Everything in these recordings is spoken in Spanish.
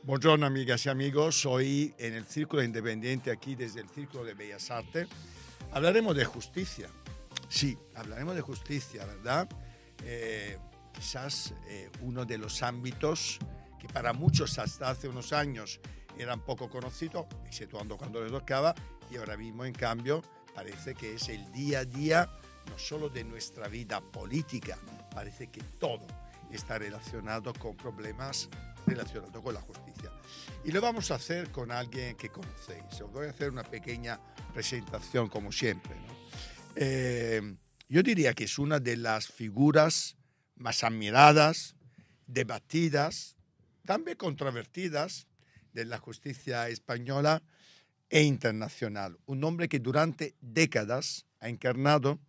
Buongiorno amigas y amigos, hoy en el Círculo Independiente, aquí desde el Círculo de Bellas Artes, hablaremos de justicia. Sí, hablaremos de justicia, ¿verdad? Quizás uno de los ámbitos que para muchos hasta hace unos años eran poco conocidos, exceptuando cuando les tocaba, y ahora mismo en cambio parece que es el día a día, no solo de nuestra vida política, parece que todo está relacionado con problemas relacionados con la justicia. Y lo vamos a hacer con alguien que conocéis. Os voy a hacer una pequeña presentación como siempre, ¿no? Yo diría que es una de las figuras más admiradas, debatidas, también controvertidas de la justicia española e internacional. Un hombre que durante décadas ha encarnado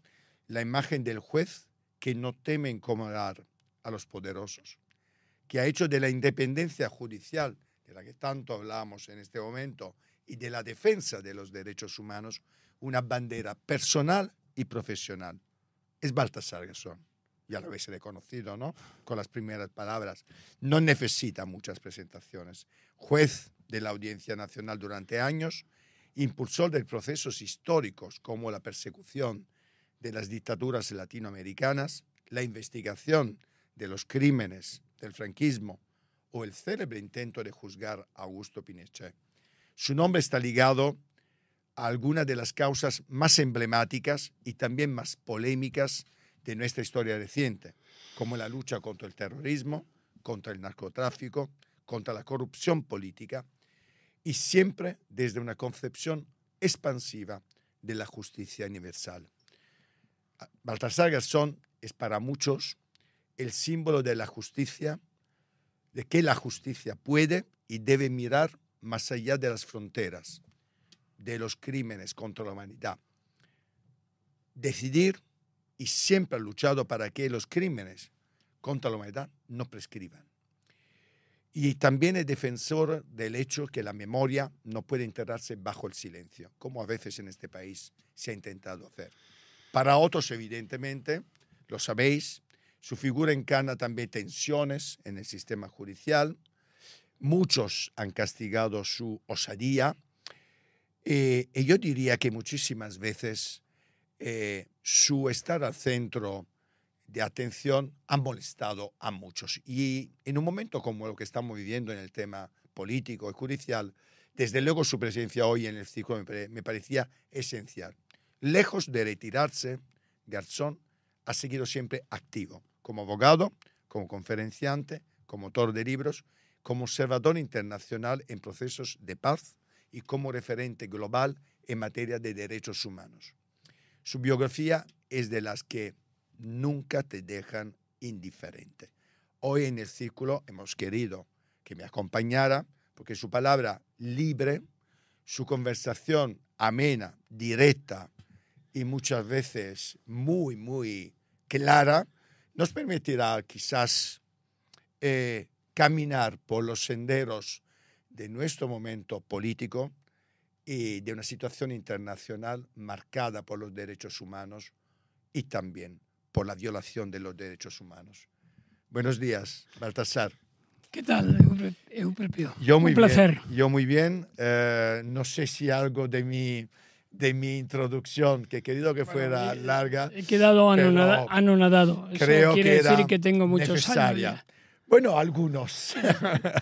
la imagen del juez que no teme incomodar a los poderosos, que ha hecho de la independencia judicial, de la que tanto hablamos en este momento, y de la defensa de los derechos humanos, una bandera personal y profesional. Es Baltasar Garzón. Ya lo habéis reconocido, ¿no? Con las primeras palabras. No necesita muchas presentaciones. Juez de la Audiencia Nacional durante años, impulsor de procesos históricos como la persecución de las dictaduras latinoamericanas, la investigación de los crímenes del franquismo o el célebre intento de juzgar a Augusto Pinochet. Su nombre está ligado a algunas de las causas más emblemáticas y también más polémicas de nuestra historia reciente, como la lucha contra el terrorismo, contra el narcotráfico, contra la corrupción política, y siempre desde una concepción expansiva de la justicia universal. Baltasar Garzón es para muchos el símbolo de la justicia, de que la justicia puede y debe mirar más allá de las fronteras, de los crímenes contra la humanidad. Decidir, y siempre ha luchado para que los crímenes contra la humanidad no prescriban. Y también es defensor del hecho que la memoria no puede enterrarse bajo el silencio, como a veces en este país se ha intentado hacer. Para otros, evidentemente, lo sabéis, su figura encarna también tensiones en el sistema judicial. Muchos han castigado su osadía. Y yo diría que muchísimas veces su estar al centro de atención ha molestado a muchos. Y en un momento como lo que estamos viviendo en el tema político y judicial, desde luego su presencia hoy en el círculo me parecía esencial. Lejos de retirarse, Garzón ha seguido siempre activo, como abogado, como conferenciante, como autor de libros, como observador internacional en procesos de paz y como referente global en materia de derechos humanos. Su biografía es de las que nunca te dejan indiferente. Hoy en el círculo hemos querido que me acompañara porque su palabra libre, su conversación amena, directa y muchas veces muy, muy clara, nos permitirá quizás caminar por los senderos de nuestro momento político y de una situación internacional marcada por los derechos humanos y también por la violación de los derechos humanos. Buenos días, Baltasar. ¿Qué tal, Eupropio? Un placer. Yo muy bien. No sé si algo de mi introducción, que he querido que fuera larga. He quedado anonadado. Eso creo quiere que decir era que tengo muchos necesaria. años ya. Bueno, algunos.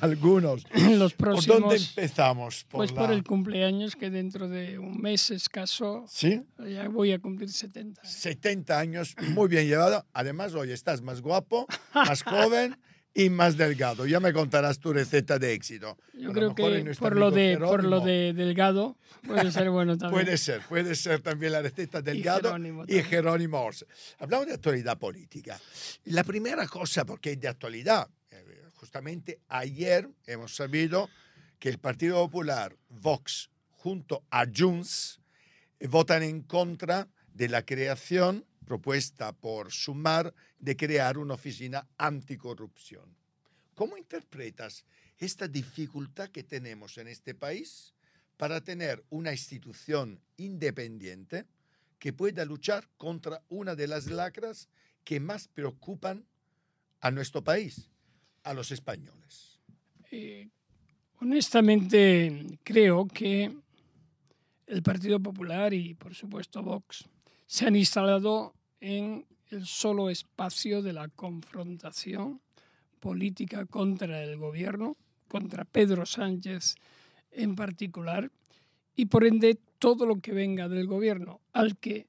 Algunos. Los próximos, ¿Por dónde empezamos? Por el cumpleaños, que dentro de un mes escaso, ¿sí? Ya voy a cumplir 70. 70 años, muy bien llevado. Además, hoy estás más guapo, más joven y más delgado. Ya me contarás tu receta de éxito. Yo creo que por lo de delgado puede ser bueno también. Puede ser también la receta delgado y Jerónimo. Hablamos de actualidad política. La primera cosa, porque es de actualidad, justamente ayer hemos sabido que el Partido Popular, Vox, junto a Junts, votan en contra de la creación propuesta por Sumar de crear una oficina anticorrupción. ¿Cómo interpretas esta dificultad que tenemos en este país para tener una institución independiente que pueda luchar contra una de las lacras que más preocupan a nuestro país, a los españoles? Honestamente, creo que el Partido Popular y, por supuesto, Vox se han instalado en el solo espacio de la confrontación política contra el gobierno, contra Pedro Sánchez en particular, y por ende todo lo que venga del gobierno, al que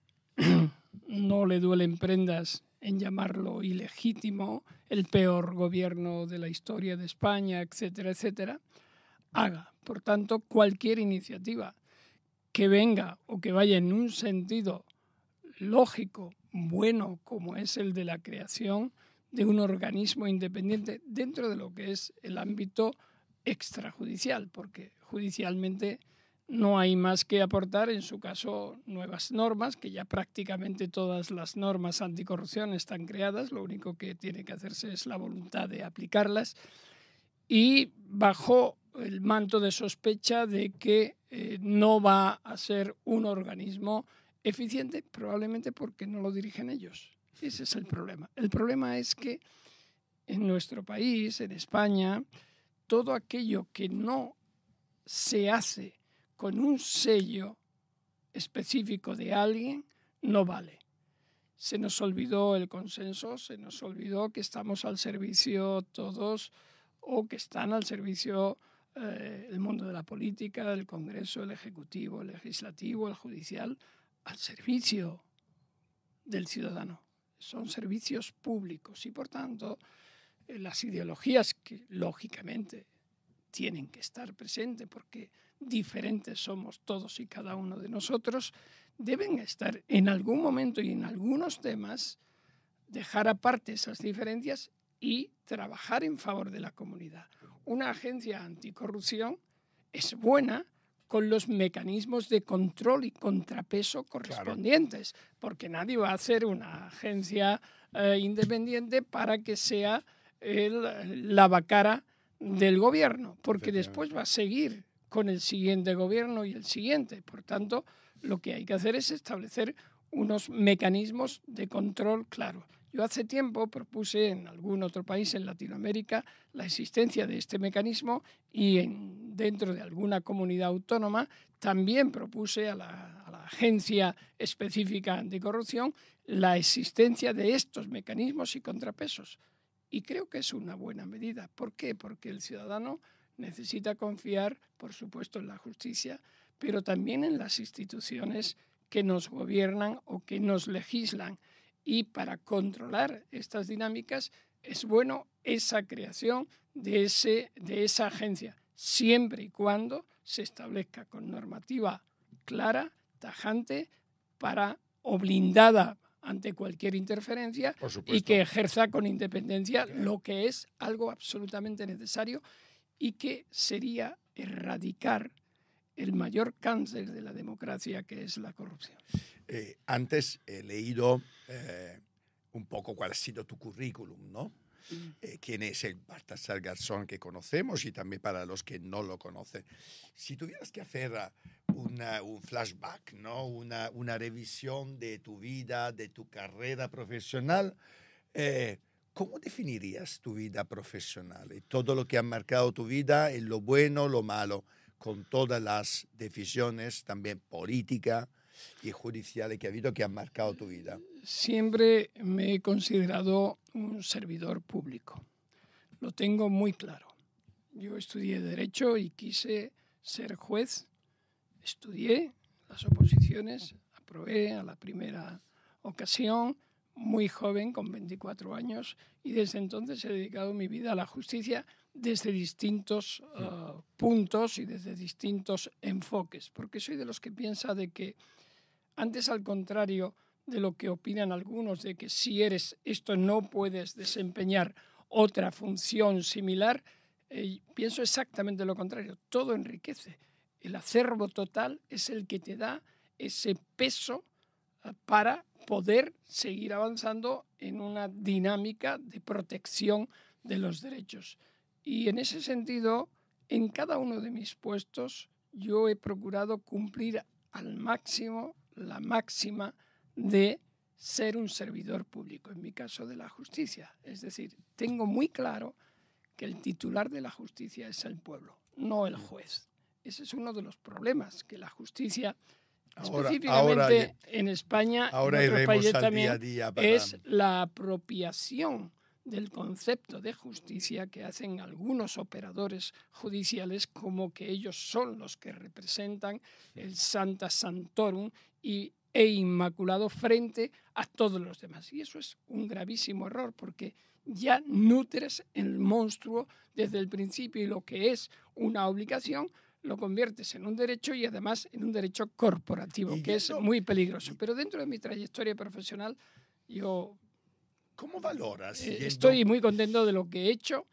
no le duelen prendas en llamarlo ilegítimo, el peor gobierno de la historia de España, etcétera, etcétera, haga. Por tanto, cualquier iniciativa que venga o que vaya en un sentido lógico, bueno, como es el de la creación de un organismo independiente dentro de lo que es el ámbito extrajudicial, porque judicialmente no hay más que aportar, en su caso, nuevas normas, que ya prácticamente todas las normas anticorrupción están creadas, lo único que tiene que hacerse es la voluntad de aplicarlas, y bajo el manto de sospecha de que no va a ser un organismo eficiente, probablemente porque no lo dirigen ellos. Ese es el problema. El problema es que en nuestro país, en España, todo aquello que no se hace con un sello específico de alguien no vale. Se nos olvidó el consenso, se nos olvidó que estamos al servicio todos o que están al servicio el mundo de la política, el Congreso, el Ejecutivo, el Legislativo, el Judicial, al servicio del ciudadano. Son servicios públicos y, por tanto, las ideologías que, lógicamente, tienen que estar presentes porque diferentes somos todos y cada uno de nosotros, deben estar en algún momento y en algunos temas, dejar aparte esas diferencias y trabajar en favor de la comunidad. Una agencia anticorrupción es buena con los mecanismos de control y contrapeso correspondientes, claro, porque nadie va a hacer una agencia independiente para que sea el lavacara del gobierno, porque después va a seguir con el siguiente gobierno y el siguiente. Por tanto, lo que hay que hacer es establecer unos mecanismos de control claros. Yo hace tiempo propuse en algún otro país en Latinoamérica la existencia de este mecanismo y dentro de alguna comunidad autónoma también propuse a la Agencia Específica Anticorrupción la existencia de estos mecanismos y contrapesos. Y creo que es una buena medida. ¿Por qué? Porque el ciudadano necesita confiar, por supuesto, en la justicia, pero también en las instituciones que nos gobiernan o que nos legislan. Y para controlar estas dinámicas es bueno esa creación de esa agencia, siempre y cuando se establezca con normativa clara, tajante, o blindada ante cualquier interferencia y que ejerza con independencia lo que es algo absolutamente necesario y que sería erradicar el mayor cáncer de la democracia, que es la corrupción. Antes he leído un poco cuál ha sido tu currículum, ¿no? Quién es el Baltasar Garzón que conocemos y también para los que no lo conocen. Si tuvieras que hacer un flashback, ¿no? Una revisión de tu vida, de tu carrera profesional, ¿cómo definirías tu vida profesional? Y todo lo que ha marcado tu vida, en lo bueno, lo malo, con todas las decisiones también políticas y judiciales que ha habido que han marcado tu vida. Siempre me he considerado un servidor público. Lo tengo muy claro. Yo estudié Derecho y quise ser juez. Estudié las oposiciones, aprobé a la primera ocasión, muy joven, con 24 años, y desde entonces he dedicado mi vida a la justicia desde distintos puntos y desde distintos enfoques, porque soy de los que piensa de que antes, al contrario de lo que opinan algunos, de que si eres esto no puedes desempeñar otra función similar, pienso exactamente lo contrario. Todo enriquece. El acervo total es el que te da ese peso para poder seguir avanzando en una dinámica de protección de los derechos. Y en ese sentido, en cada uno de mis puestos, yo he procurado cumplir al máximo la máxima de ser un servidor público, en mi caso de la justicia. Es decir, tengo muy claro que el titular de la justicia es el pueblo, no el juez. Ese es uno de los problemas, que la justicia, Ahora específicamente en España, ahora en otros iremos países al también, día a día para... es la apropiación del concepto de justicia que hacen algunos operadores judiciales, como que ellos son los que representan el Sancta Sanctorum e inmaculado frente a todos los demás. Y eso es un gravísimo error, porque ya nutres el monstruo desde el principio, y lo que es una obligación lo conviertes en un derecho, y además en un derecho corporativo, que es muy peligroso. Pero dentro de mi trayectoria profesional, yo ¿Cómo valoras? estoy muy contento de lo que he hecho,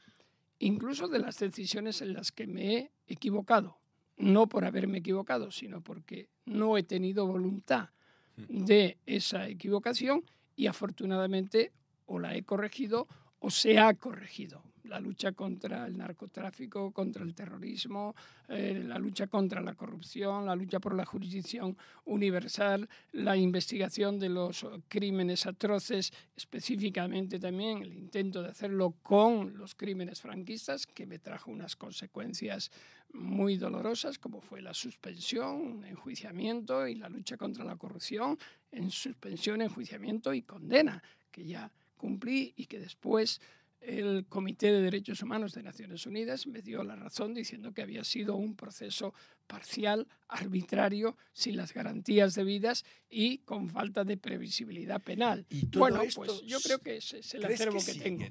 incluso de las decisiones en las que me he equivocado. No por haberme equivocado, sino porque no he tenido voluntad de esa equivocación, y afortunadamente o la he corregido o se ha corregido. La lucha contra el narcotráfico, contra el terrorismo, la lucha contra la corrupción, la lucha por la jurisdicción universal, la investigación de los crímenes atroces, específicamente también el intento de hacerlo con los crímenes franquistas, que me trajo unas consecuencias muy dolorosas, como fue la suspensión, enjuiciamiento, y la lucha contra la corrupción en suspensión, enjuiciamiento y condena, que ya cumplí, y que después el Comité de Derechos Humanos de Naciones Unidas me dio la razón, diciendo que había sido un proceso parcial, arbitrario, sin las garantías debidas y con falta de previsibilidad penal. Y bueno, pues yo creo que ese es el acervo que tengo.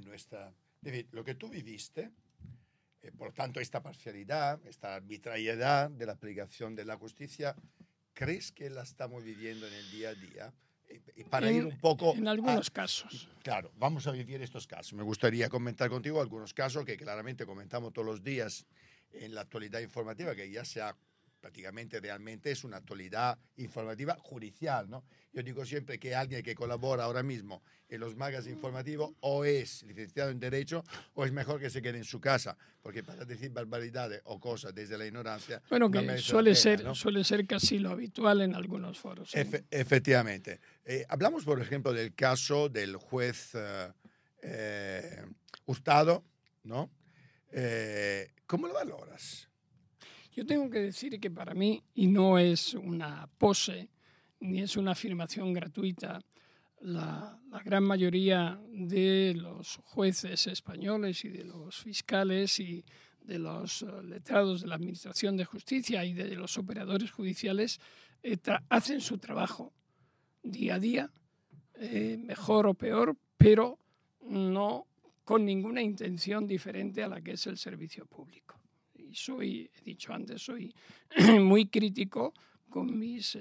Lo que tú viviste, por tanto, esta parcialidad, esta arbitrariedad de la aplicación de la justicia, ¿crees que la estamos viviendo en el día a día? Para ir un poco... En algunos casos. Claro, vamos a vivir estos casos. Me gustaría comentar contigo algunos casos que claramente comentamos todos los días en la actualidad informativa, que ya sea prácticamente realmente es una actualidad informativa judicial, ¿no? Yo digo siempre que alguien que colabora ahora mismo en los magazines informativos o es licenciado en Derecho o es mejor que se quede en su casa, porque para decir barbaridades o cosas desde la ignorancia... Bueno, que no suele pena, ser casi lo habitual en algunos foros. ¿Sí? Efectivamente. Hablamos, por ejemplo, del caso del juez Hurtado, ¿no? ¿Cómo lo valoras? Yo tengo que decir que para mí, y no es una pose, ni es una afirmación gratuita, la gran mayoría de los jueces españoles y de los fiscales y de los letrados de la Administración de Justicia y de los operadores judiciales hacen su trabajo día a día, mejor o peor, pero no con ninguna intención diferente a la que es el servicio público. Y he dicho antes, soy muy crítico con mis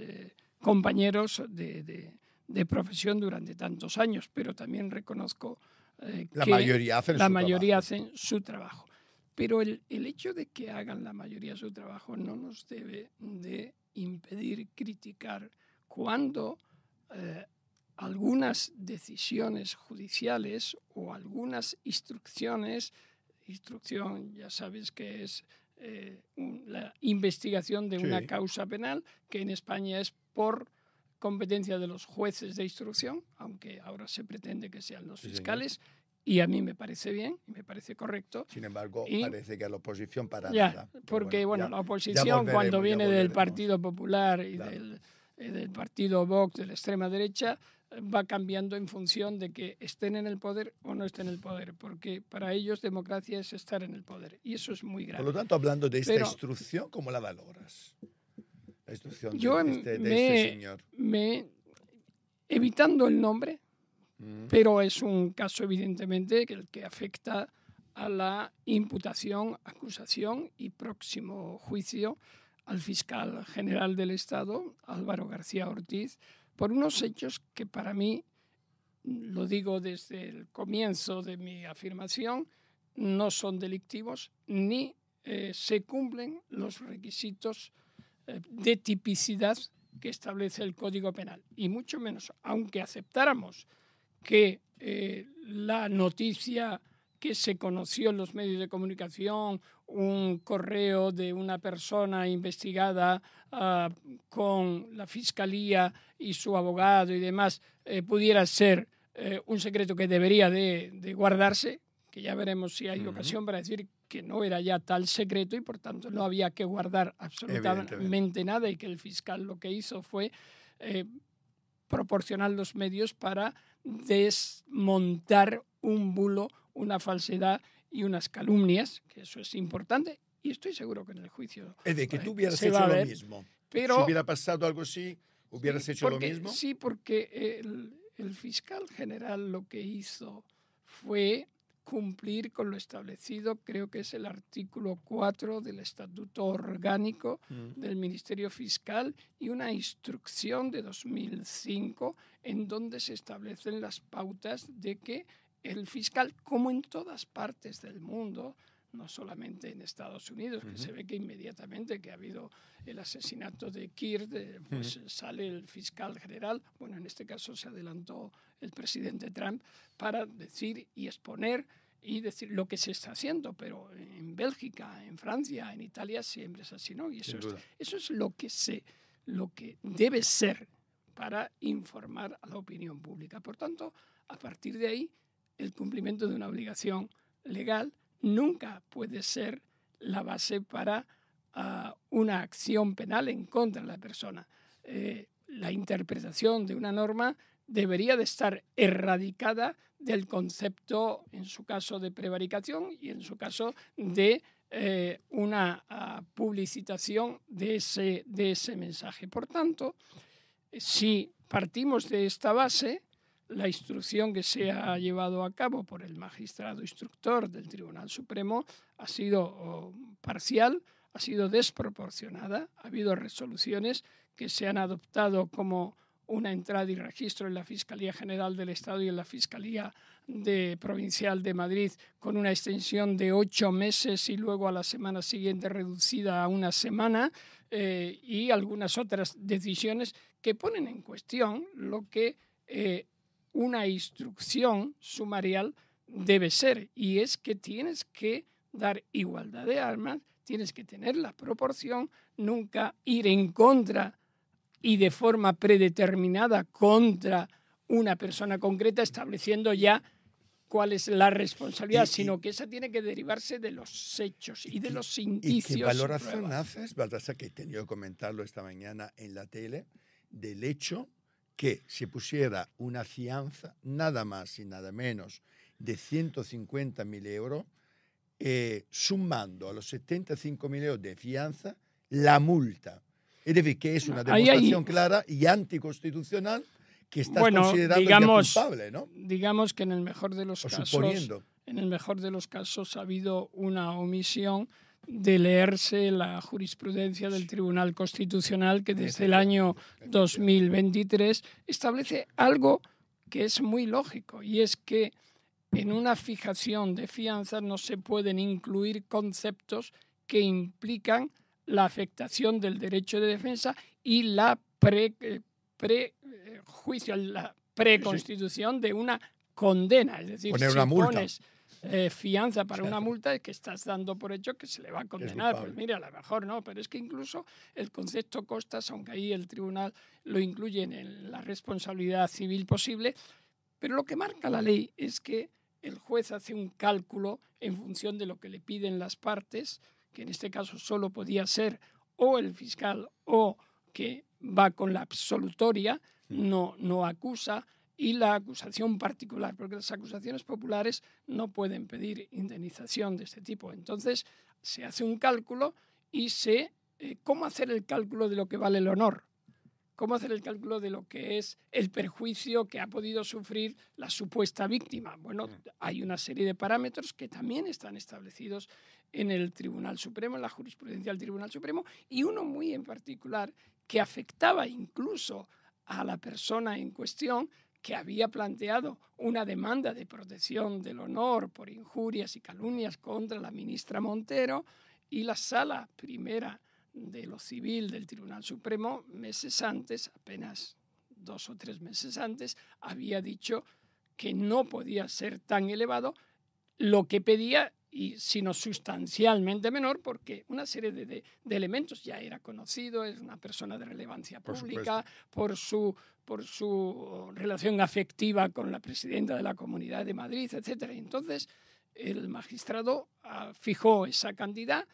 compañeros de profesión durante tantos años, pero también reconozco que la mayoría hacen su trabajo. Pero el hecho de que hagan la mayoría su trabajo no nos debe de impedir criticar cuando algunas decisiones judiciales o algunas instrucciones, instrucción ya sabes que es la investigación de una causa penal, que en España es por competencia de los jueces de instrucción, aunque ahora se pretende que sean los fiscales, y a mí me parece bien, me parece correcto. Sin embargo, parece que a la oposición para ya, nada. Porque la oposición, cuando viene del Partido Popular y del Partido Vox, de la extrema derecha, va cambiando en función de que estén en el poder o no estén en el poder, porque para ellos democracia es estar en el poder, y eso es muy grave. Por lo tanto, hablando de esta instrucción, ¿cómo la valoras? La instrucción de este señor. Evitando el nombre, pero es un caso evidentemente que afecta a la imputación, acusación y próximo juicio al fiscal general del Estado, Álvaro García Ortiz, por unos hechos que para mí, lo digo desde el comienzo de mi afirmación, no son delictivos ni se cumplen los requisitos de tipicidad que establece el Código Penal. Y mucho menos, aunque aceptáramos que la noticia que se conoció en los medios de comunicación, un correo de una persona investigada con la Fiscalía y su abogado y demás, pudiera ser un secreto que debería de guardarse, que ya veremos si hay ocasión para decir que no era ya tal secreto y por tanto no había que guardar absolutamente nada, y que el fiscal lo que hizo fue proporcionar los medios para desmontar un bulo, una falsedad y unas calumnias, que eso es importante, y estoy seguro que en el juicio Es de que tú hubieras se va hecho a lo ver, mismo. pero Si hubiera pasado algo así, ¿hubieras hecho lo mismo? Sí, porque el fiscal general lo que hizo fue cumplir con lo establecido, creo que es el artículo 4 del Estatuto Orgánico del Ministerio Fiscal, y una instrucción de 2005 en donde se establecen las pautas de que el fiscal, como en todas partes del mundo, no solamente en Estados Unidos, que se ve que inmediatamente que ha habido el asesinato de Kirk, pues sale el fiscal general, bueno, en este caso se adelantó el presidente Trump, para decir y exponer y decir lo que se está haciendo, pero en Bélgica, en Francia, en Italia siempre es así, ¿no? Y eso es lo que debe ser para informar a la opinión pública. Por tanto, a partir de ahí, el cumplimiento de una obligación legal nunca puede ser la base para una acción penal en contra de la persona. La interpretación de una norma debería de estar erradicada del concepto, en su caso, de prevaricación y en su caso de una publicitación de ese mensaje. Por tanto, si partimos de esta base, la instrucción que se ha llevado a cabo por el magistrado instructor del Tribunal Supremo ha sido parcial, ha sido desproporcionada. Ha habido resoluciones que se han adoptado como una entrada y registro en la Fiscalía General del Estado y en la Fiscalía Provincial de Madrid, con una extensión de 8 meses y luego a la semana siguiente reducida a una semana, y algunas otras decisiones que ponen en cuestión lo que una instrucción sumarial debe ser, y es que tienes que dar igualdad de armas, tienes que tener la proporción, nunca ir en contra y de forma predeterminada contra una persona concreta, estableciendo ya cuál es la responsabilidad, sino que esa tiene que derivarse de los hechos y de los indicios. ¿Y qué valoración haces, Baltasar, que he tenido que comentarlo esta mañana en la tele, del hecho que se pusiera una fianza nada más y nada menos de 150.000 euros, sumando a los 75.000 euros de fianza la multa? Es decir, que es una demostración clara y anticonstitucional que estás considerando ya culpable, ¿no? Digamos que en el mejor de los casos ha habido una omisión de leerse la jurisprudencia del Tribunal Constitucional, que desde el año 2023 establece algo que es muy lógico, y es que en una fijación de fianza no se pueden incluir conceptos que implican la afectación del derecho de defensa y la prejuicio, la preconstitución de una condena. Es decir, poner si una multa. Pones fianza para una multa, es que estás dando por hecho que se le va a condenar. Pues mira, a lo mejor no, pero es que incluso el concepto costas, aunque ahí el tribunal lo incluye en la responsabilidad civil posible, pero lo que marca la ley es que el juez hace un cálculo en función de lo que le piden las partes, que en este caso solo podía ser o el fiscal o que va con la absolutoria, no acusa, y la acusación particular, porque las acusaciones populares no pueden pedir indemnización de este tipo. Entonces se hace un cálculo y ¿cómo hacer el cálculo de lo que vale el honor? ¿Cómo hacer el cálculo de lo que es el perjuicio que ha podido sufrir la supuesta víctima? Bueno, hay una serie de parámetros que también están establecidos en el Tribunal Supremo, en la jurisprudencia del Tribunal Supremo, y uno muy en particular que afectaba incluso a la persona en cuestión, que había planteado una demanda de protección del honor por injurias y calumnias contra la ministra Montero, y la Sala Primera de lo Civil del Tribunal Supremo, meses antes, apenas 2 o 3 meses antes, había dicho que no podía ser tan elevado lo que pedía, sino sustancialmente menor, porque una serie de elementos ya era conocido, es una persona de relevancia pública, por su relación afectiva con la presidenta de la Comunidad de Madrid, etc. Entonces, el magistrado fijó esa cantidad,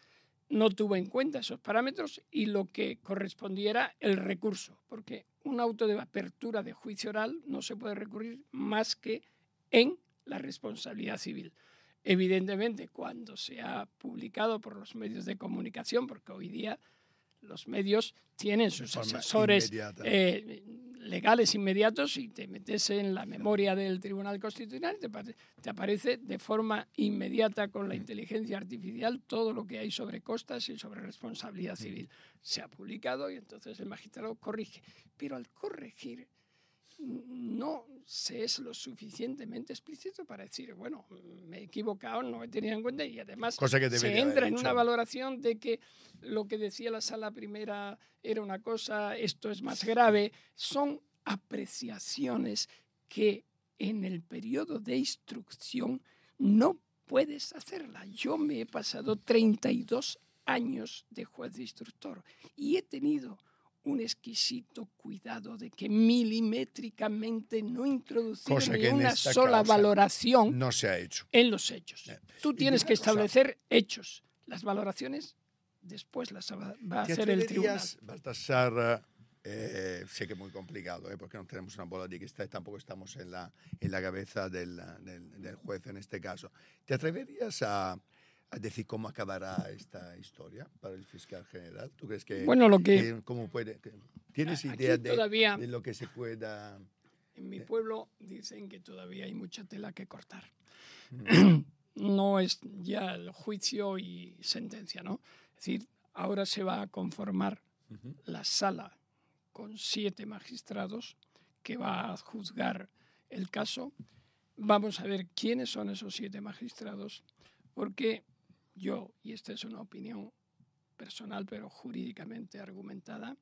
no tuvo en cuenta esos parámetros y lo que correspondiera el recurso, porque un auto de apertura de juicio oral no se puede recurrir más que en la responsabilidad civil. Evidentemente, cuando se ha publicado por los medios de comunicación, porque hoy día los medios tienen sus asesores legales inmediatos y te metes en la memoria del Tribunal Constitucional y te aparece de forma inmediata con la inteligencia artificial todo lo que hay sobre costas y sobre responsabilidad civil. Se ha publicado y entonces el magistrado corrige. Pero al corregir no se es lo suficientemente explícito para decir, bueno, me he equivocado, no he tenido en cuenta, y además se entra en una valoración de que lo que decía la sala primera era una cosa, esto es más grave. Son apreciaciones que en el periodo de instrucción no puedes hacerla. Yo me he pasado 32 años de juez de instructor y he tenido un exquisito cuidado de que milimétricamente no introducir ni una sola valoración no se ha hecho en los hechos. Tú tienes que establecer hechos. Las valoraciones después las va a hacer el tribunal. Baltasar, sé que es muy complicado, porque no tenemos una bola de cristal y tampoco estamos en la cabeza del juez en este caso. ¿Te atreverías a decir cómo acabará esta historia para el fiscal general? ¿Tú crees que, bueno, cómo puede, tienes idea de lo que se pueda? En mi pueblo dicen que todavía hay mucha tela que cortar. No es ya el juicio y sentencia, ¿no? Es decir, ahora se va a conformar la sala con 7 magistrados que va a juzgar el caso. Vamos a ver quiénes son esos 7 magistrados, porque yo, y esta es una opinión personal pero jurídicamente argumentada,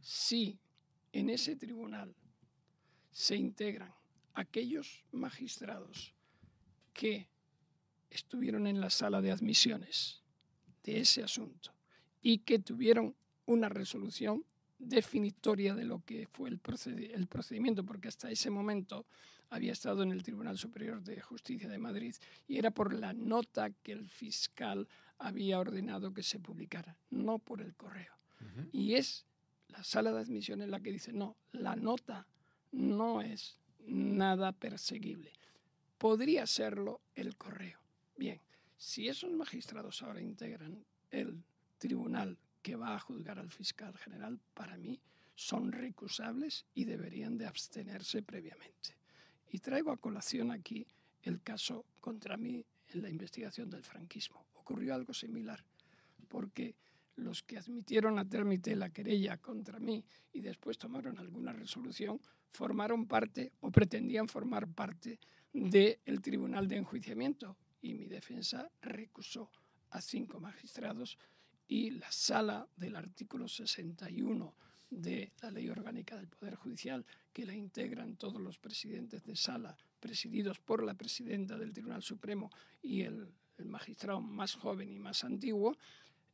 si en ese tribunal se integran aquellos magistrados que estuvieron en la sala de admisiones de ese asunto y que tuvieron una resolución definitoria de lo que fue el procedimiento, porque hasta ese momento había estado en el Tribunal Superior de Justicia de Madrid y era por la nota que el fiscal había ordenado que se publicara, no por el correo. Y es la sala de admisiones la que dice, no, la nota no es nada perseguible. Podría serlo el correo. Bien, si esos magistrados ahora integran el tribunal que va a juzgar al fiscal general, para mí son recusables y deberían de abstenerse previamente. Y traigo a colación aquí el caso contra mí en la investigación del franquismo. Ocurrió algo similar, porque los que admitieron a trámite la querella contra mí y después tomaron alguna resolución, formaron parte o pretendían formar parte del tribunal de enjuiciamiento, y mi defensa recusó a 5 magistrados y la sala del artículo 61 de la Ley Orgánica del Poder Judicial, que la integran todos los presidentes de sala, presididos por la presidenta del Tribunal Supremo y el magistrado más joven y más antiguo,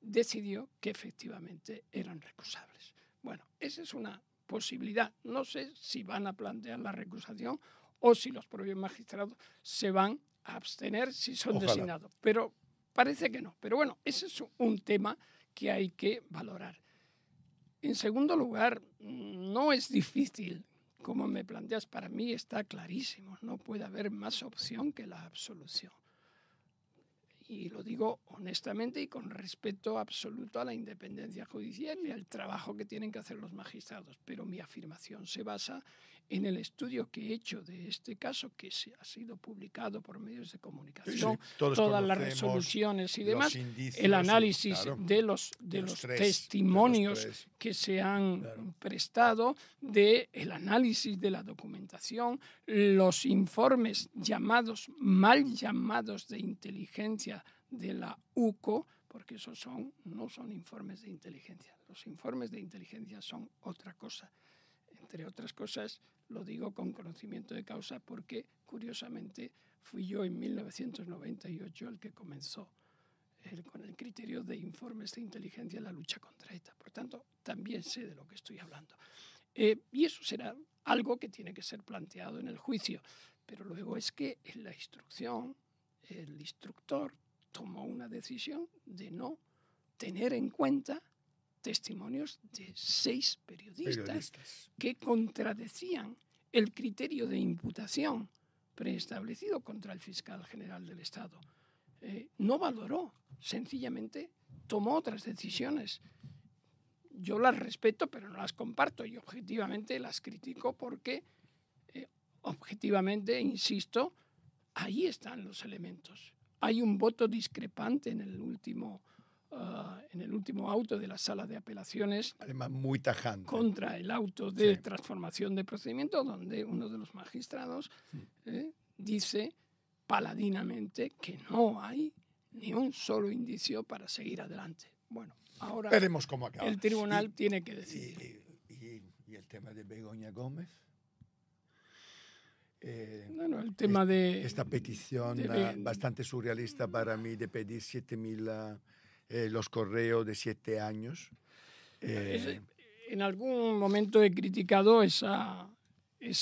decidió que efectivamente eran recusables. Bueno, esa es una posibilidad. No sé si van a plantear la recusación o si los propios magistrados se van a abstener si son designados. Pero parece que no. Pero bueno, ese es un tema que hay que valorar. En segundo lugar, no es difícil, como me planteas, para mí está clarísimo. No puede haber más opción que la absolución. Y lo digo honestamente y con respeto absoluto a la independencia judicial y al trabajo que tienen que hacer los magistrados. Pero mi afirmación se basa en el estudio que he hecho de este caso, que ha sido publicado por medios de comunicación, todas las resoluciones y demás, el análisis de los testimonios que se han prestado, el análisis de la documentación, los informes mal llamados de inteligencia de la UCO, porque esos no son informes de inteligencia. Los informes de inteligencia son otra cosa. Entre otras cosas, lo digo con conocimiento de causa porque, curiosamente, fui yo en 1998 el que comenzó con el criterio de informes de inteligencia la lucha contra ETA. Por tanto, también sé de lo que estoy hablando. Y eso será algo que tiene que ser planteado en el juicio. Pero luego es que en la instrucción el instructor tomó una decisión de no tener en cuenta testimonios de 6 periodistas que contradecían el criterio de imputación preestablecido contra el fiscal general del Estado. No valoró, sencillamente tomó otras decisiones. Yo las respeto, pero no las comparto y objetivamente las critico porque, objetivamente, insisto, ahí están los elementos. Hay un voto discrepante en el último auto de la sala de apelaciones. Además, muy tajante. Contra el auto de transformación de procedimiento, donde uno de los magistrados dice paladinamente que no hay ni un solo indicio para seguir adelante. Bueno, ahora veremos cómo acaba. El tribunal tiene que decidir. ¿Y el tema de Begoña Gómez? Bueno, el tema de... Esta petición bastante surrealista para mí de pedir 7.000 los correos de 7 años. En algún momento he criticado esa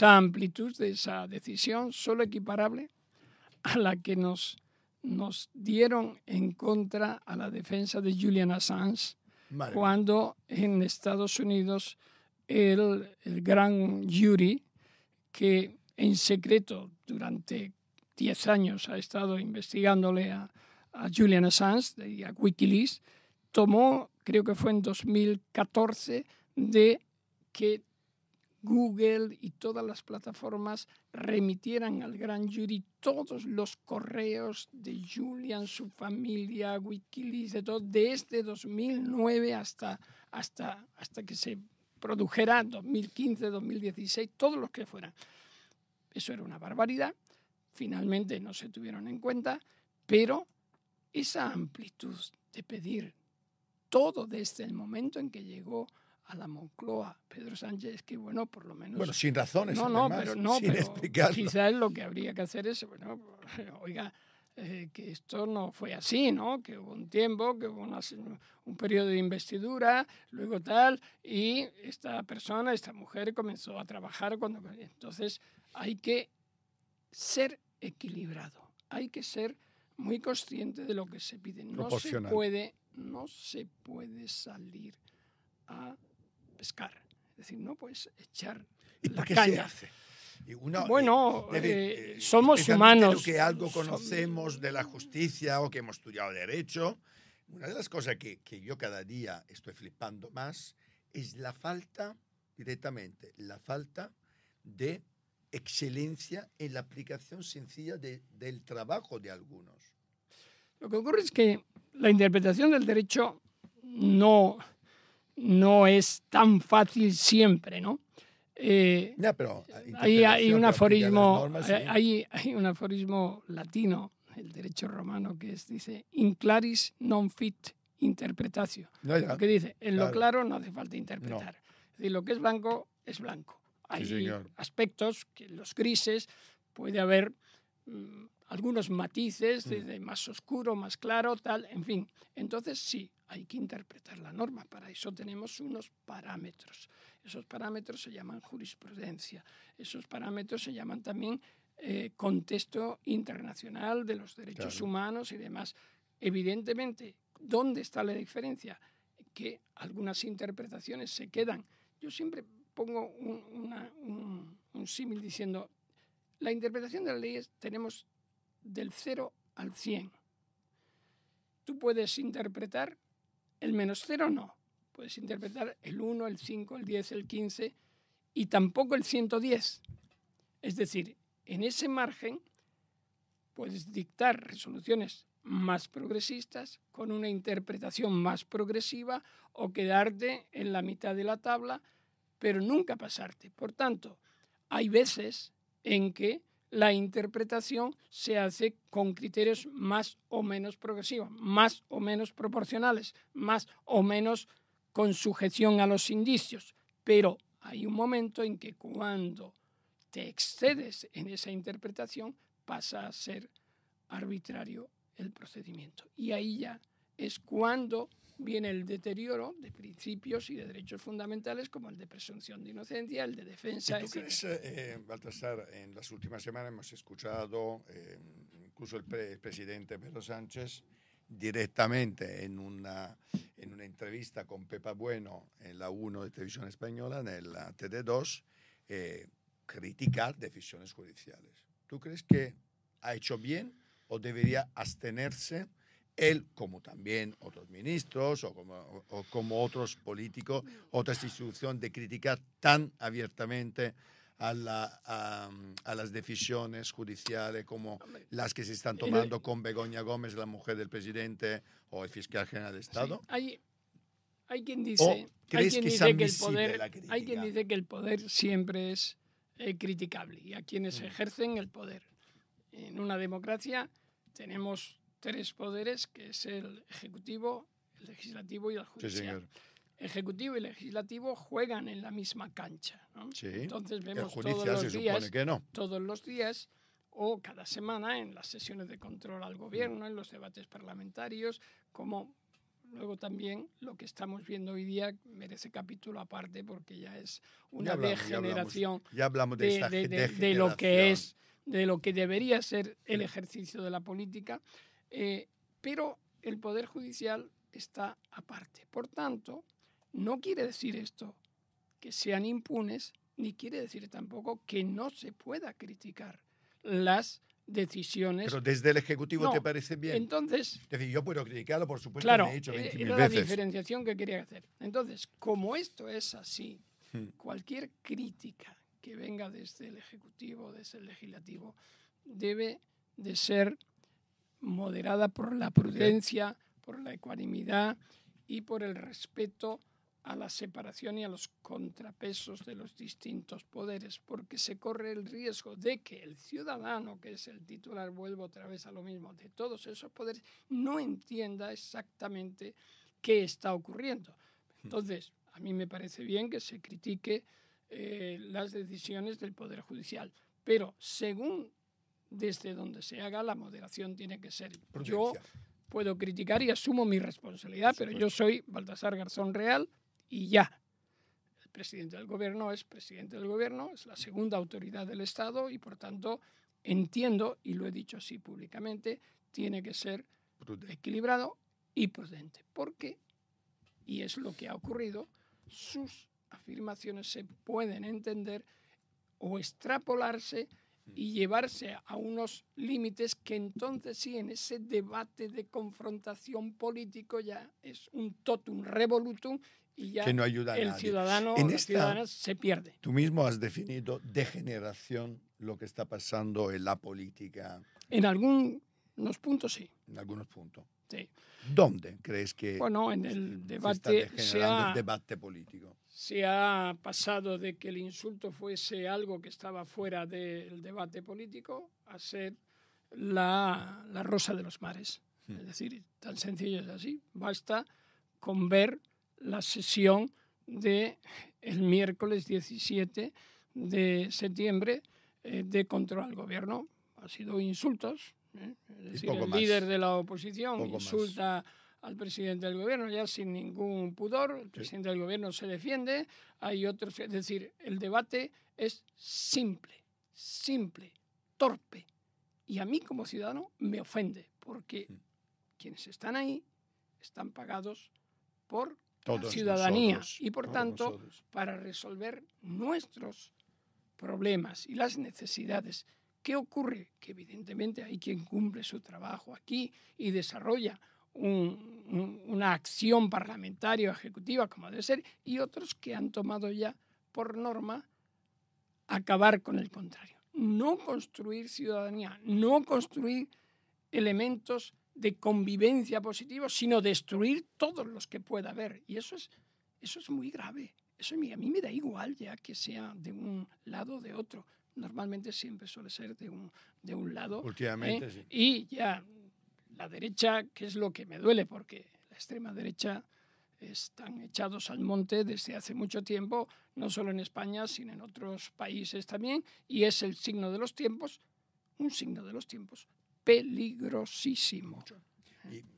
amplitud de esa decisión, solo equiparable a la que nos dieron en contra a la defensa de Julian Assange cuando en Estados Unidos el gran jury, que en secreto durante 10 años ha estado investigándole a Julian Assange y a Wikileaks, tomó, creo que fue en 2014, de que Google y todas las plataformas remitieran al gran jury todos los correos de Julian, su familia, Wikileaks, de todo, desde 2009 hasta que se produjera 2015, 2016, todos los que fueran. Eso era una barbaridad. Finalmente no se tuvieron en cuenta, pero esa amplitud de pedir todo desde el momento en que llegó a la Moncloa Pedro Sánchez, que bueno, por lo menos... Bueno, sin razones, sin explicarlo. Quizás lo que habría que hacer es, bueno, oiga, que esto no fue así, ¿no? Que hubo un tiempo, que hubo un periodo de investidura, luego tal, y esta mujer comenzó a trabajar cuando... Entonces hay que ser equilibrado, hay que ser muy consciente de lo que se pide. No se puede salir a pescar. Es decir, no puedes echar la caña. ¿Qué se hace? Somos humanos. Lo que algo conocemos de la justicia o que hemos estudiado derecho, una de las cosas que yo cada día estoy flipando más es la falta de excelencia en la aplicación sencilla del trabajo de algunos. Lo que ocurre es que la interpretación del derecho no es tan fácil siempre, ¿no? Pero hay un aforismo, hay un aforismo latino, el derecho romano, que dice in claris non fit interpretatio. Lo que dice, en lo claro no hace falta interpretar. Es decir, lo que es blanco es blanco. Hay aspectos que los grises puede haber algunos matices de más oscuro, más claro, tal, en fin. Entonces sí, hay que interpretar la norma. Para eso tenemos unos parámetros. Esos parámetros se llaman jurisprudencia. Esos parámetros se llaman también contexto internacional de los derechos humanos y demás. Evidentemente, ¿dónde está la diferencia? Que algunas interpretaciones se quedan. Yo siempre pongo un símil diciendo, la interpretación de las leyes tenemos del 0 al 100. Tú puedes interpretar el -0, no. Puedes interpretar el 1, el 5, el 10, el 15 y tampoco el 110. Es decir, en ese margen puedes dictar resoluciones más progresistas con una interpretación más progresiva o quedarte en la mitad de la tabla, pero nunca pasarte. Por tanto, hay veces en que la interpretación se hace con criterios más o menos progresivos, más o menos proporcionales, más o menos con sujeción a los indicios. Pero hay un momento en que cuando te excedes en esa interpretación pasa a ser arbitrario el procedimiento. Y ahí ya es cuando viene el deterioro de principios y de derechos fundamentales como el de presunción de inocencia, el de defensa. ¿Y tú crees, Baltasar, en las últimas semanas hemos escuchado incluso el presidente Pedro Sánchez, directamente en una entrevista con Pepa Bueno en la 1 de Televisión Española, en la TD2, criticar decisiones judiciales. ¿Tú crees que ha hecho bien o debería abstenerse él, como también otros ministros o como otros políticos, otras instituciones, de criticar tan abiertamente a las decisiones judiciales como las que se están tomando con Begoña Gómez, la mujer del presidente, o el fiscal general de Estado? Sí, hay quien dice, hay quien dice que el poder siempre es criticable, y a quienes ejercen el poder. En una democracia tenemos 3 poderes, que es el ejecutivo, el legislativo y el judicial. Sí, señor. Ejecutivo y legislativo juegan en la misma cancha, ¿no? Sí. Entonces vemos todos los días o cada semana en las sesiones de control al gobierno, en los debates parlamentarios, como luego también lo que estamos viendo hoy día merece capítulo aparte, porque ya es una degeneración de lo que es, de lo que debería ser el ejercicio de la política, pero el Poder Judicial está aparte. Por tanto, no quiere decir esto que sean impunes, ni quiere decir tampoco que no se pueda criticar las decisiones. Pero desde el Ejecutivo, ¿te parece bien? Entonces, es decir, yo puedo criticarlo, por supuesto, claro, me he hecho 20.000 veces. Era la diferenciación que quería hacer. Entonces, como esto es así, cualquier crítica que venga desde el Ejecutivo, desde el Legislativo, debe de ser moderada por la prudencia, por la ecuanimidad y por el respeto a la separación y a los contrapesos de los distintos poderes, porque se corre el riesgo de que el ciudadano, que es el titular, vuelvo otra vez a lo mismo, de todos esos poderes, no entienda exactamente qué está ocurriendo. Entonces, a mí me parece bien que se critique las decisiones del Poder Judicial, pero según desde donde se haga, la moderación tiene que ser. Prudencia. Yo puedo criticar y asumo mi responsabilidad, pero yo soy Baltasar Garzón Real y ya. El presidente del gobierno es presidente del gobierno, es la segunda autoridad del Estado y, por tanto, entiendo, y lo he dicho así públicamente, tiene que ser equilibrado y prudente. Porque, y es lo que ha ocurrido, sus afirmaciones se pueden entender o extrapolarse y llevarse a unos límites que entonces sí, en ese debate de confrontación político ya es un totum revolutum y ya que no ayuda a el nadie. ciudadano o las ciudadanas se pierde. Tú mismo has definido degeneración lo que está pasando en la política. En algunos puntos sí. En algunos puntos. Sí. ¿Dónde crees que en el debate se está degenerando el debate político? Se ha pasado de que el insulto fuese algo que estaba fuera del debate político a ser la rosa de los mares. Es decir, tan sencillo es así. Basta con ver la sesión del miércoles 17 de septiembre de control al gobierno. Ha sido insultos. Es decir, el líder de la oposición insulta al presidente del gobierno ya sin ningún pudor. El presidente del gobierno se defiende. Hay otros, es decir, el debate es simple, torpe. Y a mí como ciudadano me ofende porque quienes están ahí están pagados por la ciudadanía y por tanto para resolver nuestros problemas y las necesidades. ¿Qué ocurre? Que evidentemente hay quien cumple su trabajo aquí y desarrolla una acción parlamentaria o ejecutiva como debe ser, y otros que han tomado ya por norma acabar con el contrario. No construir ciudadanía, no construir elementos de convivencia positivos, sino destruir todos los que pueda haber. Y eso es muy grave. Eso a mí me da igual ya que sea de un lado o de otro. Normalmente siempre suele ser de un lado. Últimamente, sí. Y ya la derecha, que es lo que me duele, porque la extrema derecha están echados al monte desde hace mucho tiempo, no solo en España, sino en otros países también, y es el signo de los tiempos, un signo de los tiempos peligrosísimo.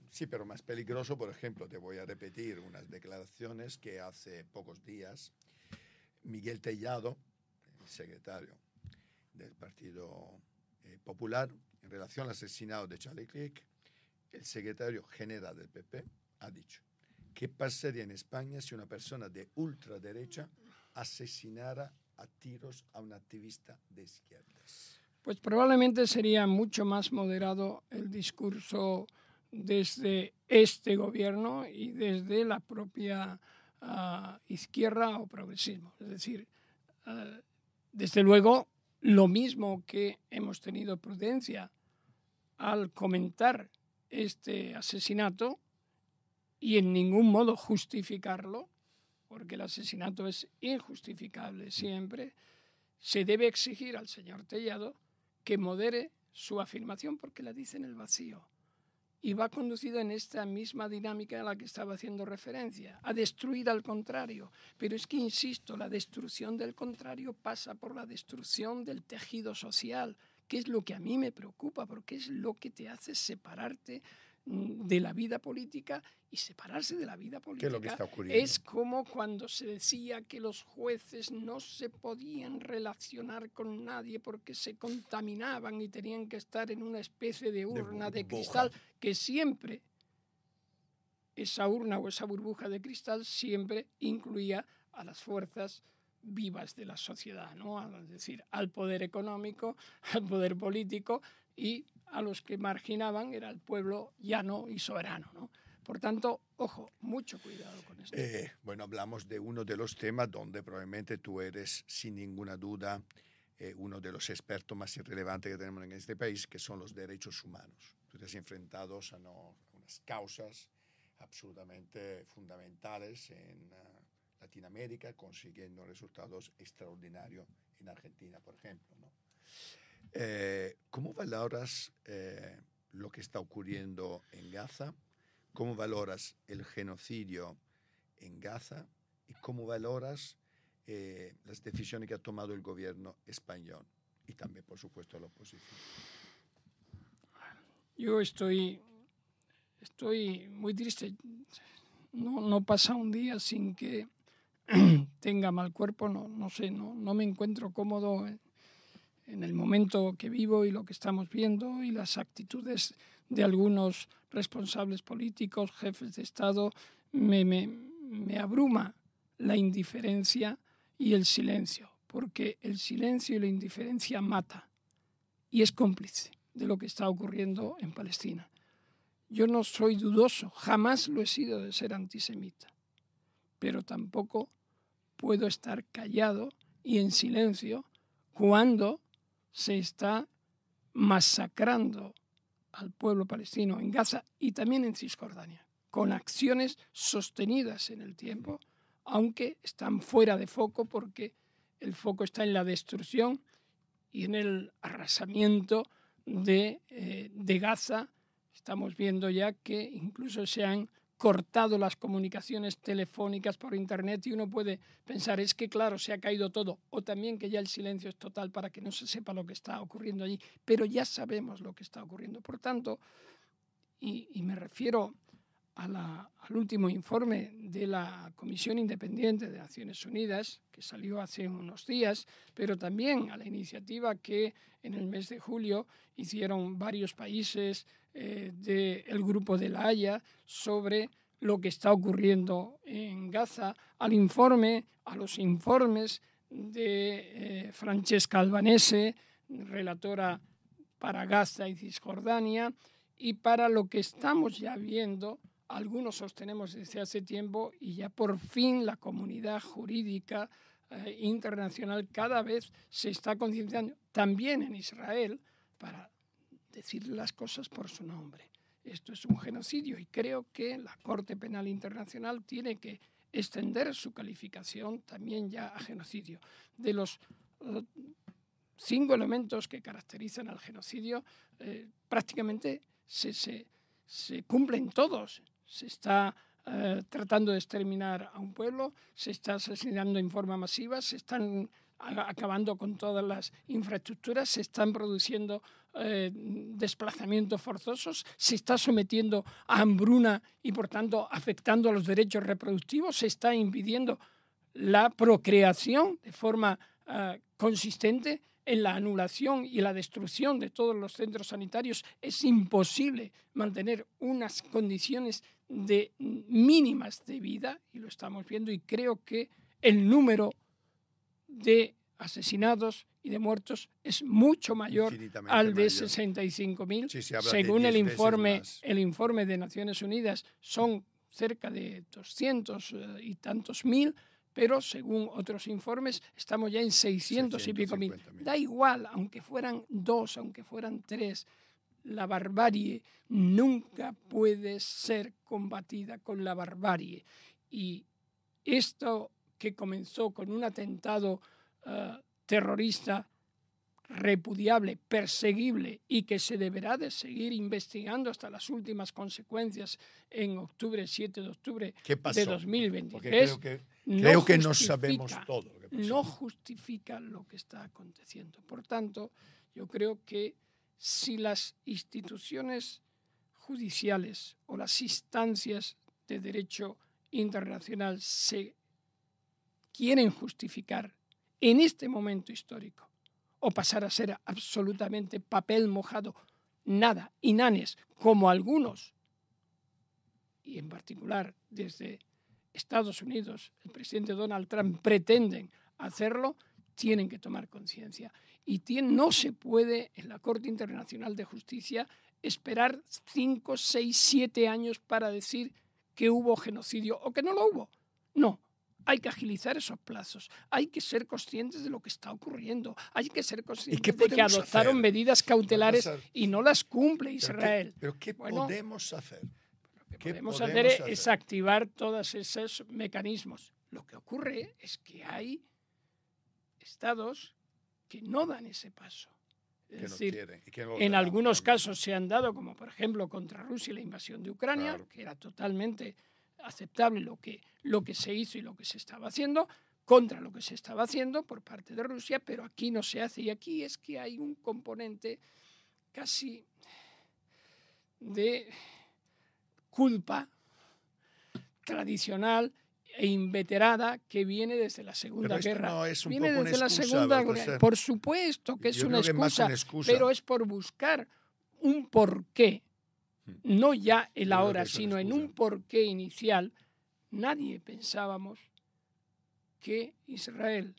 Sí, pero más peligroso, por ejemplo, te voy a repetir unas declaraciones que hace pocos días Miguel Tellado, el secretario del Partido Popular, en relación al asesinato de Charlie Kirk, el secretario general del PP ha dicho: ¿qué pasaría en España si una persona de ultraderecha asesinara a tiros a un activista de izquierdas? Pues probablemente sería mucho más moderado el discurso desde este gobierno y desde la propia izquierda o progresismo. Es decir, desde luego, lo mismo que hemos tenido prudencia al comentar este asesinato y en ningún modo justificarlo, porque el asesinato es injustificable siempre, se debe exigir al señor Tellado que modere su afirmación porque la dice en el vacío. Y va conducido en esta misma dinámica a la que estaba haciendo referencia, a destruir al contrario. Pero es que, insisto, la destrucción del contrario pasa por la destrucción del tejido social, que es lo que a mí me preocupa, porque es lo que te hace separarte de la vida política, y separarse de la vida política ¿Qué es lo que está ocurriendo? es como cuando se decía que los jueces no se podían relacionar con nadie porque se contaminaban y tenían que estar en una especie de urna de cristal, que siempre esa urna o esa burbuja de cristal siempre incluía a las fuerzas vivas de la sociedad, ¿no? Es decir, al poder económico, al poder político, y a los que marginaban era el pueblo llano y soberano, ¿no? Por tanto, ojo, mucho cuidado con esto. Bueno, hablamos de uno de los temas donde probablemente tú eres, sin ninguna duda, uno de los expertos más irrelevantes que tenemos en este país, que son los derechos humanos. Tú te has enfrentado a unas causas absolutamente fundamentales en Latinoamérica, consiguiendo resultados extraordinarios en Argentina, por ejemplo, ¿no? ¿Cómo valoras lo que está ocurriendo en Gaza? ¿Cómo valoras el genocidio en Gaza? ¿Y cómo valoras las decisiones que ha tomado el gobierno español? Y también, por supuesto, la oposición. Yo estoy muy triste. No pasa un día sin que tenga mal cuerpo. No sé, no me encuentro cómodo en el momento que vivo y lo que estamos viendo y las actitudes de algunos responsables políticos, jefes de Estado. Me abruma la indiferencia y el silencio, porque el silencio y la indiferencia mata y es cómplice de lo que está ocurriendo en Palestina. Yo no soy dudoso, jamás lo he sido, de ser antisemita, pero tampoco puedo estar callado y en silencio cuando se está masacrando al pueblo palestino en Gaza y también en Cisjordania, con acciones sostenidas en el tiempo, aunque están fuera de foco porque el foco está en la destrucción y en el arrasamiento de Gaza. Estamos viendo ya que incluso se han cortado las comunicaciones telefónicas por internet y uno puede pensar, es que claro, se ha caído todo, o también que ya el silencio es total para que no se sepa lo que está ocurriendo allí, pero ya sabemos lo que está ocurriendo. Por tanto, y me refiero al último informe de la Comisión Independiente de Naciones Unidas, que salió hace unos días, pero también a la iniciativa que en el mes de julio hicieron varios países del Grupo de la Haya sobre lo que está ocurriendo en Gaza, a los informes de Francesca Albanese, relatora para Gaza y Cisjordania, y para lo que estamos ya viendo. Algunos sostenemos desde hace tiempo y ya por fin la comunidad jurídica internacional cada vez se está concienciando, también en Israel, para decir las cosas por su nombre. Esto es un genocidio y creo que la Corte Penal Internacional tiene que extender su calificación también ya a genocidio. De los 5 elementos que caracterizan al genocidio, prácticamente se cumplen todos. Se está tratando de exterminar a un pueblo, se está asesinando en forma masiva, se están acabando con todas las infraestructuras, se están produciendo desplazamientos forzosos, se está sometiendo a hambruna y por tanto afectando a los derechos reproductivos, se está impidiendo la procreación de forma consistente en la anulación y la destrucción de todos los centros sanitarios, es imposible mantener unas condiciones mínimas de vida, y lo estamos viendo, y creo que el número de asesinados y de muertos es mucho mayor al de 65.000. Sí, se habla según de el 10 veces informe, más. el informe de Naciones Unidas, son cerca de 200 y tantos mil, pero según otros informes estamos ya en 600 y pico mil. 650.000. Da igual, aunque fueran 2, aunque fueran 3, la barbarie nunca puede ser combatida con la barbarie. Y esto que comenzó con un atentado terrorista repudiable, perseguible, y que se deberá de seguir investigando hasta las últimas consecuencias en octubre, 7 de octubre ¿Qué pasó? de 2023, Porque creo que no sabemos todo lo que pasó. no justifica lo que está aconteciendo. Por tanto, yo creo que si las instituciones judiciales o las instancias de derecho internacional se quieren justificar en este momento histórico o pasar a ser absolutamente papel mojado, nada, inanes, como algunos, y en particular desde Estados Unidos, el presidente Donald Trump, pretenden hacerlo, tienen que tomar conciencia. Y no se puede en la Corte Internacional de Justicia esperar 5, 6, 7 años para decir que hubo genocidio o que no lo hubo. No. Hay que agilizar esos plazos, hay que ser conscientes de lo que está ocurriendo, hay que ser conscientes de que adoptaron medidas cautelares y no las cumple Israel. ¿Pero qué podemos hacer? Lo que podemos hacer es activar todos esos mecanismos. Lo que ocurre es que hay estados que no dan ese paso. Es decir, en algunos casos se han dado, como por ejemplo contra Rusia y la invasión de Ucrania, que era totalmente aceptable lo que se hizo y lo que se estaba haciendo, contra lo que se estaba haciendo por parte de Rusia, pero aquí no se hace. Y aquí es que hay un componente casi de culpa tradicional e inveterada que viene desde la Segunda Guerra. No es viene desde la Segunda Guerra. Por supuesto que es una excusa, pero es por buscar un porqué. No ya el ahora, sino en un porqué inicial. Nadie pensábamos que Israel,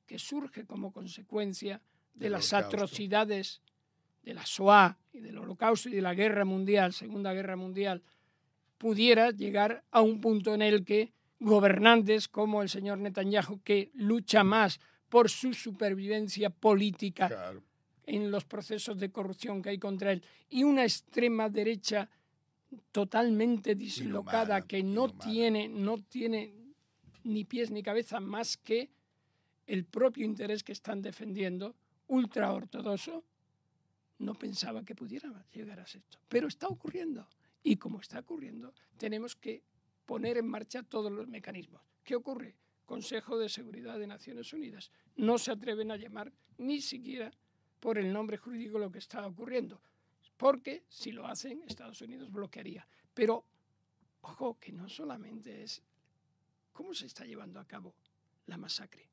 que surge como consecuencia de las atrocidades de la Shoah y del Holocausto y de la Guerra Mundial, Segunda Guerra Mundial, pudiera llegar a un punto en el que gobernantes como el señor Netanyahu, que lucha más por su supervivencia política en los procesos de corrupción que hay contra él, y una extrema derecha totalmente dislocada que no tiene ni pies ni cabeza más que el propio interés que están defendiendo, ultraortodoxo, no pensaba que pudiera llegar a esto. Pero está ocurriendo. Y como está ocurriendo, tenemos que poner en marcha todos los mecanismos. ¿Qué ocurre? Consejo de Seguridad de Naciones Unidas. No se atreven a llamar ni siquiera por el nombre jurídico lo que está ocurriendo, porque si lo hacen, Estados Unidos bloquearía. Pero, ojo, que no solamente es cómo se está llevando a cabo la masacre,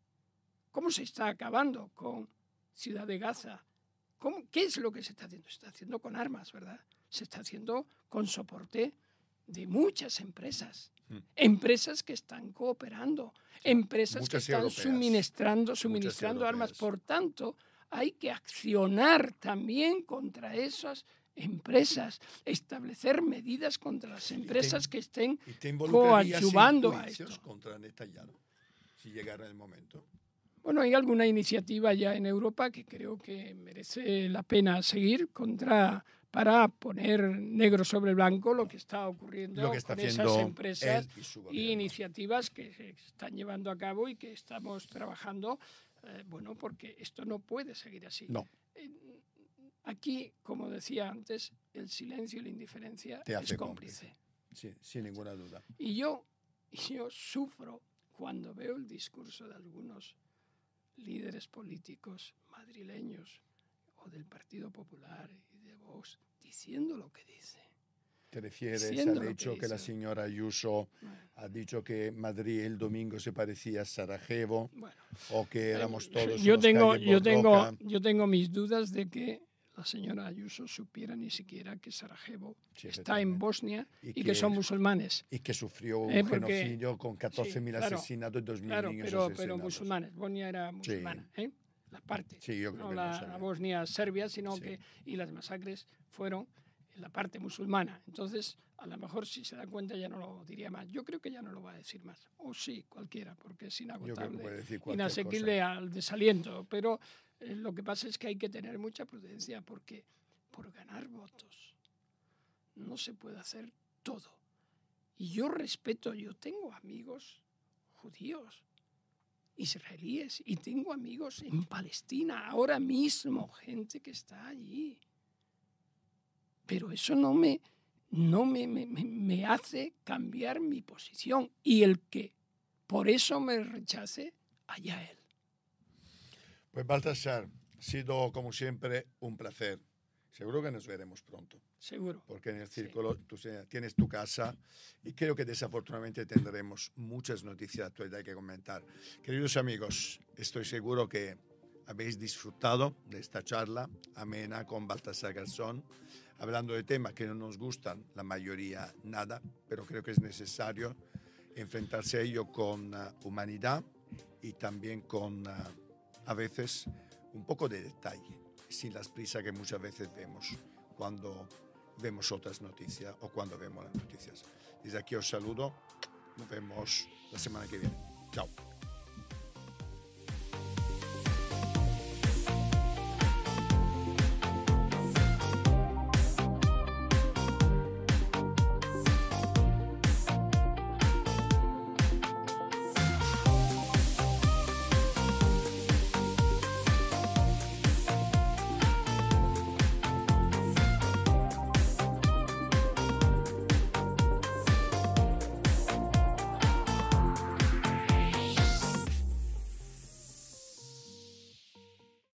cómo se está acabando con Ciudad de Gaza, ¿qué es lo que se está haciendo? Se está haciendo con armas, ¿verdad? Se está haciendo con soporte de muchas empresas. Empresas que están cooperando, empresas muchas que están suministrando armas. Por tanto, hay que accionar también contra esas empresas, establecer medidas contra las empresas que estén coadyuvando a esto. Contra Netanyahu, si llegara el momento. Bueno, hay alguna iniciativa ya en Europa que creo que merece la pena seguir para poner negro sobre blanco lo que está ocurriendo con esas empresas y iniciativas que se están llevando a cabo y que estamos trabajando, porque esto no puede seguir así. No. Aquí, como decía antes, el silencio y la indiferencia es cómplice. Sí, sin ninguna duda. Y yo sufro cuando veo el discurso de algunos líderes políticos madrileños o del Partido Popular y de Vox diciendo lo que dice. ¿Te refieres siendo al lo que hecho que la hizo. señora Ayuso ha dicho que Madrid el domingo se parecía a Sarajevo Bueno, o que éramos todos yo unos tengo, calle Borroca? yo tengo mis dudas de que la señora Ayuso supiera ni siquiera que Sarajevo Sí, está en efectivamente. Bosnia Y y que son que, musulmanes. y que sufrió un Porque, genocidio con sí, 14.000 claro, asesinatos y 2.000 claro, niños pero asesinados. musulmanes. Bosnia era Sí, musulmana, ¿eh? La parte, sí, yo creo no que no la sabía. Bosnia serbia, sino Sí. que y las masacres fueron en la parte musulmana. Entonces, a lo mejor si se da cuenta ya no lo diría más. Yo creo que ya no lo va a decir más. O sí, cualquiera, porque es Yo creo que inagotable, puede decir cualquier inasequible cosa. al desaliento. Pero lo que pasa es que hay que tener mucha prudencia porque por ganar votos no se puede hacer todo. Y yo respeto, yo tengo amigos judíos, israelíes, y tengo amigos en Palestina ahora mismo, gente que está allí. Pero eso no me hace cambiar mi posición. Y el que por eso me rechace, allá él. Pues Baltasar, ha sido como siempre un placer. Seguro que nos veremos pronto. Seguro. Porque en el círculo tú tienes tu casa y creo que desafortunadamente tendremos muchas noticias de actualidad que comentar. Queridos amigos, estoy seguro que habéis disfrutado de esta charla amena con Baltasar Garzón, hablando de temas que no nos gustan, la mayoría nada, pero creo que es necesario enfrentarse a ello con humanidad y también con, a veces, un poco de detalle, sin las prisas que muchas veces vemos cuando vemos otras noticias o cuando vemos las noticias. Desde aquí os saludo, nos vemos la semana que viene. Chao.